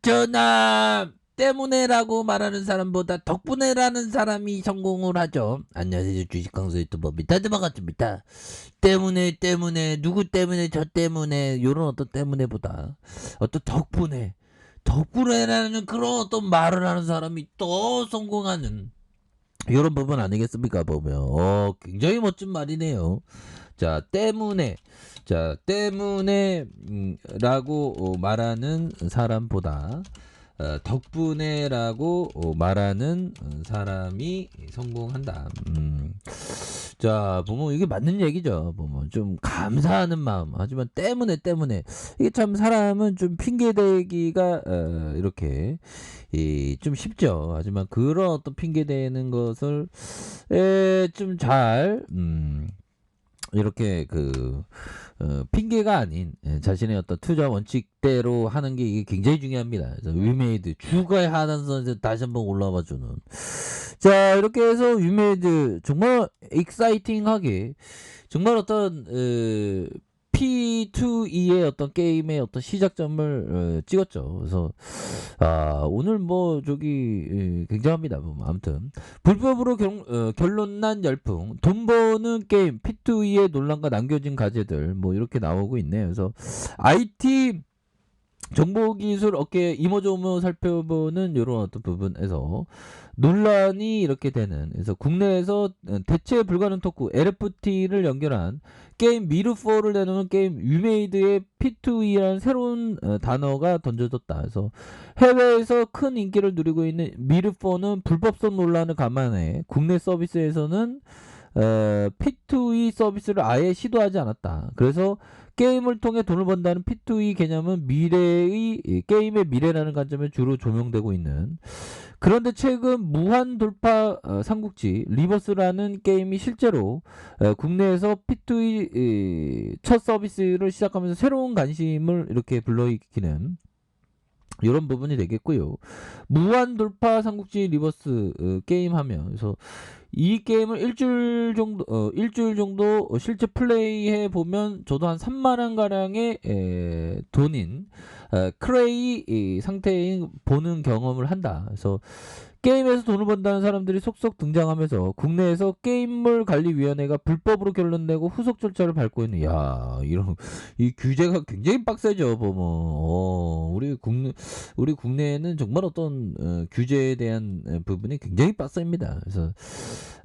전하 때문에라고 말하는 사람보다 덕분에라는 사람이 성공을 하죠. 안녕하세요. 주식강사 유튜버 미타드 반갑습니다. 때문에 누구 때문에 저 때문에 요런 어떤 때문에보다 어떤 덕분에라는 그런 어떤 말을 하는 사람이 또 성공하는 이런 부분 아니겠습니까? 보면 굉장히 멋진 말이네요. 때문에 라고 말하는 사람보다 덕분에라고 말하는 사람이 성공한다. 자, 보면 이게 맞는 얘기죠. 보면 좀 감사하는 마음. 하지만 때문에 이게 참 사람은 좀 핑계 대기가 이렇게 좀 쉽죠. 하지만 그런 어떤 핑계 대는 것을 좀 잘 이렇게 핑계가 아닌 자신의 어떤 투자 원칙대로 하는 게 이게 굉장히 중요합니다. 그래서 위메이드 주가의 하단선에서 다시 한번 올라와 주는. 자, 이렇게 해서 위메이드 정말 익사이팅하게 정말 어떤 P2E의 어떤 게임의 어떤 시작점을 찍었죠. 그래서 오늘 굉장합니다. 아무튼 불법으로 결론난 열풍, 돈 버는 게임, P2E의 논란과 남겨진 과제들 이렇게 나오고 있네요. 그래서 IT 정보기술 업계 이모저모 살펴보는 이런 어떤 부분에서 논란이 이렇게 되는, 그래서 국내에서 대체 불가능 토크 LFT를 연결한 게임 미르4를 내놓은 게임 위메이드의 P2E라는 새로운 단어가 던져졌다. 그래서 해외에서 큰 인기를 누리고 있는 미르4는 불법성 논란을 감안해 국내 서비스에서는 P2E 서비스를 아예 시도하지 않았다. 그래서 게임을 통해 돈을 번다는 P2E 개념은 게임의 미래라는 관점에 주로 조명되고 있는. 그런데 최근 무한 돌파 삼국지 리버스라는 게임이 실제로 국내에서 P2E 첫 서비스를 시작하면서 새로운 관심을 이렇게 불러일으키는 이런 부분이 되겠고요. 무한 돌파 삼국지 리버스 게임 하면, 그래서 이 게임을 일주일 정도 실제 플레이해 보면 저도 한 3만원 가량의 돈인 크레이 상태인 보는 경험을 한다. 그래서 게임에서 돈을 번다는 사람들이 속속 등장하면서 국내에서 게임물 관리위원회가 불법으로 결론 내고 후속 절차를 밟고 있는. 이런 이 규제가 굉장히 빡세죠. 보면 우리 국내에는 정말 어떤 규제에 대한 부분이 굉장히 빡셉니다. 그래서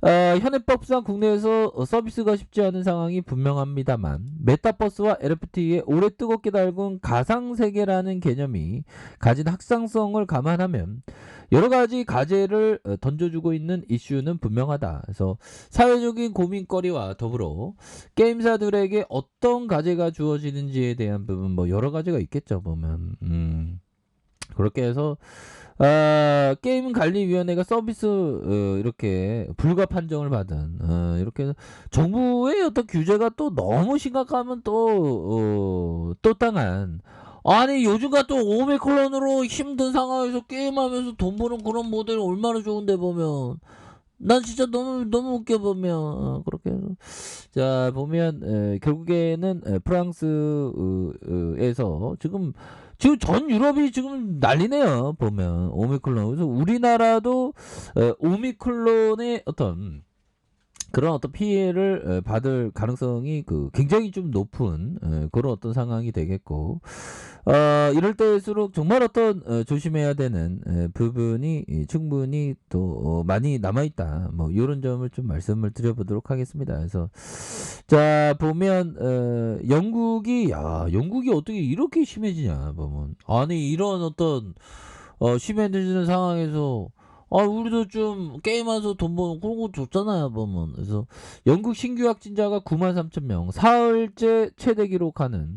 현행법상 국내에서 서비스가 쉽지 않은 상황이 분명합니다만, 메타버스와 LFT에 오래 뜨겁게 달군 가상세계라는 개념이 가진 확장성을 감안하면 여러가지 과제를 던져주고 있는 이슈는 분명하다. 그래서 사회적인 고민거리와 더불어 게임사들에게 어떤 과제가 주어지는지에 대한 부분 여러가지가 있겠죠. 보면 그렇게 해서 게임관리위원회가 서비스 이렇게 불가 판정을 받은, 이렇게 정부의 어떤 규제가 또 너무 심각하면 또 땅한, 아니 요즘 같은 오미크론으로 힘든 상황에서 게임하면서 돈 버는 그런 모델이 얼마나 좋은데. 보면 난 진짜 너무 웃겨. 보면 그렇게 해서 자, 보면 결국에는 프랑스에서 지금 전 유럽이 지금 난리네요. 보면 오미클론. 그래서 우리나라도 오미클론의 어떤 그런 어떤 피해를 받을 가능성이 굉장히 좀 높은 그런 어떤 상황이 되겠고, 이럴 때일수록 정말 어떤 조심해야 되는 부분이 충분히 또 많이 남아있다. 이런 점을 좀 말씀을 드려보도록 하겠습니다. 그래서 자, 보면 영국이 어떻게 이렇게 심해지냐. 보면 아니 이런 어떤 심해지는 상황에서 우리도 좀 게임하면서 돈 버는 그런 거 좋잖아요. 보면 그래서 영국 신규 확진자가 93,000명, 사흘째 최대 기록하는,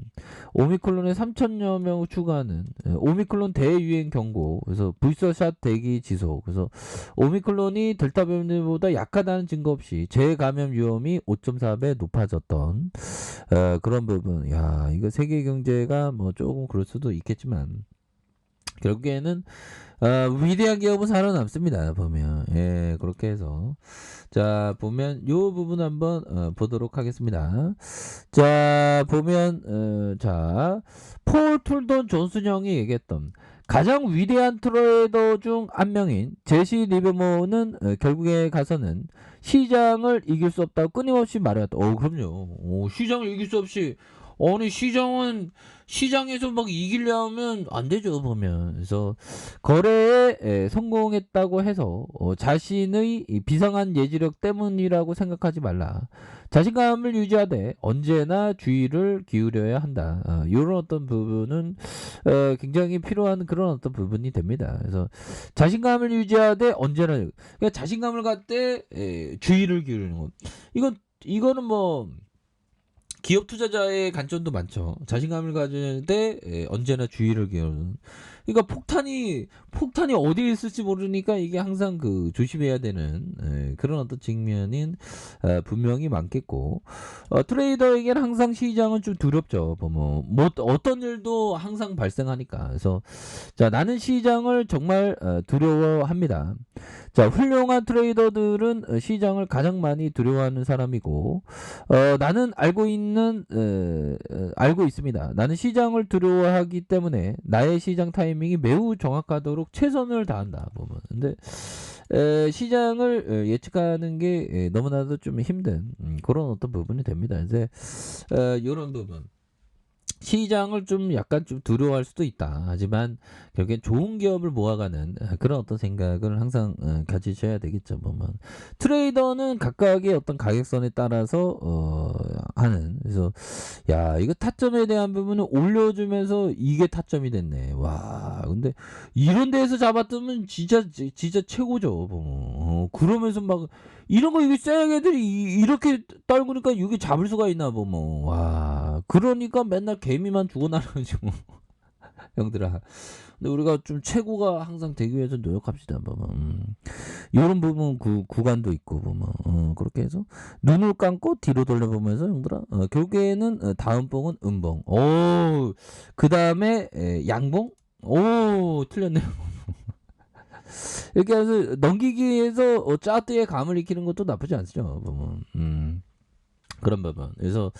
오미클론에 3,000여 명 추가하는 오미클론 대유행 경고. 그래서 부스터샷 대기 지속. 그래서 오미클론이 델타 변이보다 약하다는 증거 없이 재감염 위험이 5.4배 높아졌던 그런 부분. 이거 세계 경제가 조금 그럴 수도 있겠지만, 결국에는 위대한 기업은 살아남습니다. 보면 그렇게 해서 자 보면 요 부분 한번 보도록 하겠습니다. 자 보면 자폴 툴돈 존슨 형이 얘기했던 가장 위대한 트레이더 중 한 명인 제시 리버모어는 결국에 가서는 시장을 이길 수 없다고 끊임없이 말해왔다. 그럼요. 시장을 이길 수 없이 아니 시장에서 막 이기려면 안 되죠 보면. 그래서 거래에 성공했다고 해서 자신의 이 비상한 예지력 때문이라고 생각하지 말라. 자신감을 유지하되 언제나 주의를 기울여야 한다. 이런 어떤 부분은 굉장히 필요한 그런 어떤 부분이 됩니다. 그래서 자신감을 유지하되 언제나 그러니까 자신감을 갖되 주의를 기울이는 것. 이거는 뭐 기업 투자자의 관점도 많죠. 자신감을 가지는데 언제나 주의를 기울이는. 그러니까 폭탄이 어디에 있을지 모르니까 이게 항상 그 조심해야 되는 그런 어떤 측면인 분명히 많겠고 트레이더에게는 항상 시장은 좀 두렵죠. 뭐 어떤 일도 항상 발생하니까. 그래서 자 나는 시장을 정말 두려워합니다. 자 훌륭한 트레이더들은 시장을 가장 많이 두려워하는 사람이고 나는 알고 있습니다. 나는 시장을 두려워하기 때문에 나의 시장 타이밍이 매우 정확하도록 최선을 다한다. 보면 근데 시장을 예측하는 게 너무나도 좀 힘든 그런 어떤 부분이 됩니다. 이제 이런 부분. 시장을 좀 약간 좀 두려워할 수도 있다. 하지만 결국엔 좋은 기업을 모아가는 그런 어떤 생각을 항상 가지셔야 되겠죠. 보면 트레이더는 각각의 어떤 가격선에 따라서 하는. 그래서 야 이거 타점에 대한 부분을 올려주면서 이게 타점이 됐네. 와 근데 이런 데에서 잡았으면 진짜 최고죠. 보면 그러면서 막 이런 거 이게 쌩 애들이 이렇게 떨구니까 이게 잡을 수가 있나 보면 와 그러니까 맨날 개미만 죽어나가지고 형들아. 근데 우리가 좀 최고가 항상 되기 위해서 노력합시다. 보면 이런 부분 구간도 있고 보면 그렇게 해서 눈을 감고 뒤로 돌려보면서 형들아 결국에는 다음 봉은 음봉. 그 다음에 양봉. 틀렸네요. 이렇게 해서 넘기기 위해서 짜뜨의 감을 익히는 것도 나쁘지 않죠. 보면 그런 부분. 그래서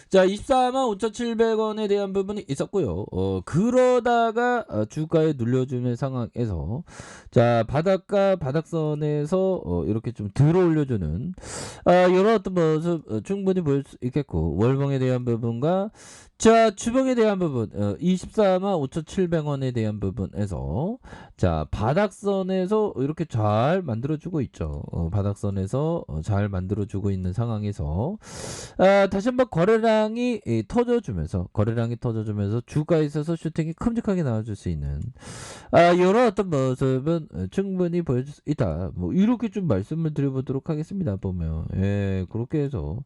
자 24만 5,700원에 대한 부분이 있었고요. 그러다가 주가에 눌려주는 상황에서 자 바닥과 바닥선에서 이렇게 좀 들어 올려주는 이런 어떤 모습 충분히 보일 수 있겠고 월봉에 대한 부분과 자 주봉에 대한 부분 24만 5,700원에 대한 부분에서 자 바닥선에서 이렇게 잘 만들어주고 있죠. 바닥선에서 잘 만들어주고 있는 상황에서 다시 한번 거래량이 터져주면서 주가에 있어서 슈팅이 큼직하게 나와줄 수 있는 이런 어떤 모습은 충분히 보여줄 수 있다. 뭐 이렇게 좀 말씀을 드려보도록 하겠습니다. 보면 그렇게 해서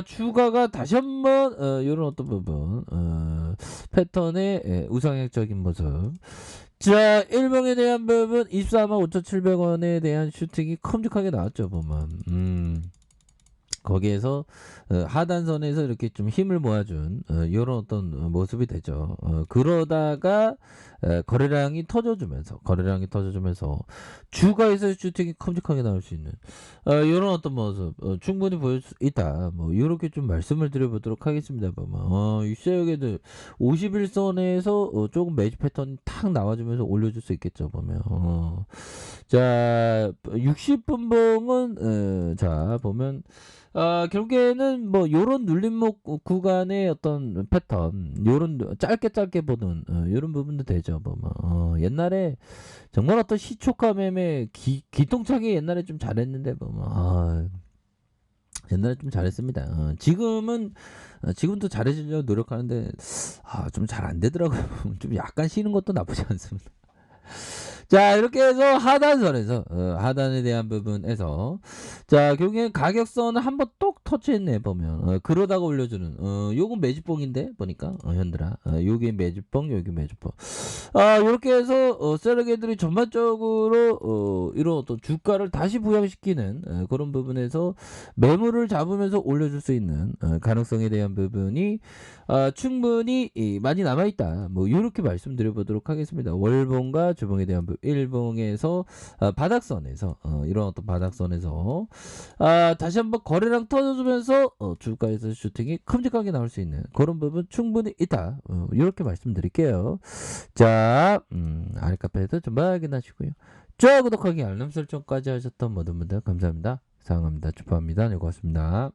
주가가 다시 한번 이런 어떤 부분 패턴의 우상향적인 모습. 자 1봉에 대한 부분 24만 5,700원에 대한 슈팅이 큼직하게 나왔죠. 보면 거기에서 하단선에서 이렇게 좀 힘을 모아준 이런 어떤 모습이 되죠. 그러다가 거래량이 터져주면서 주가에서 슈팅이 큼직하게 나올 수 있는 이런 어떤 모습 충분히 보일 수 있다. 뭐 이렇게 좀 말씀을 드려보도록 하겠습니다. 보면 윗세역에도 51선에서 조금 매집 패턴이 탁 나와주면서 올려줄 수 있겠죠. 보면 자 60분봉은 자 보면 결국에는 뭐 요런 눌림목 구간의 어떤 패턴 요런 짧게 보는 요런 부분도 되죠. 보면 옛날에 정말 어떤 시초가 매매 기똥차게 옛날에 좀 잘했는데 보면 옛날에 좀 잘했습니다. 지금도 잘해주려고 노력하는데 좀 잘 안 되더라고요. 좀 약간 쉬는 것도 나쁘지 않습니다. 자, 이렇게 해서 하단선에서 하단에 대한 부분에서 자, 결국엔 가격선을 한번 똑 터치했네 보면. 그러다가 올려주는 요건 매집봉인데 보니까 현들아. 요게 매집봉, 요게 매집봉. 요렇게 해서 셀러게들이 전반적으로 이런 어떤 주가를 다시 부양시키는 그런 부분에서 매물을 잡으면서 올려줄 수 있는 가능성에 대한 부분이 충분히 많이 남아있다. 뭐 요렇게 말씀드려 보도록 하겠습니다. 월봉과 주봉에 대한 부분, 일봉에서 바닥선에서 이런 어떤 바닥선에서 다시 한번 거래량 터져주면서 주가에서 슈팅이 큼직하게 나올 수 있는 그런 부분 충분히 있다. 이렇게 말씀드릴게요. 자, 아랫카페에서 좀 확인하시고요. 좋아요, 구독하기, 알람 설정까지 하셨던 모든 분들 감사합니다. 사랑합니다. 축하합니다. 네, 고맙습니다.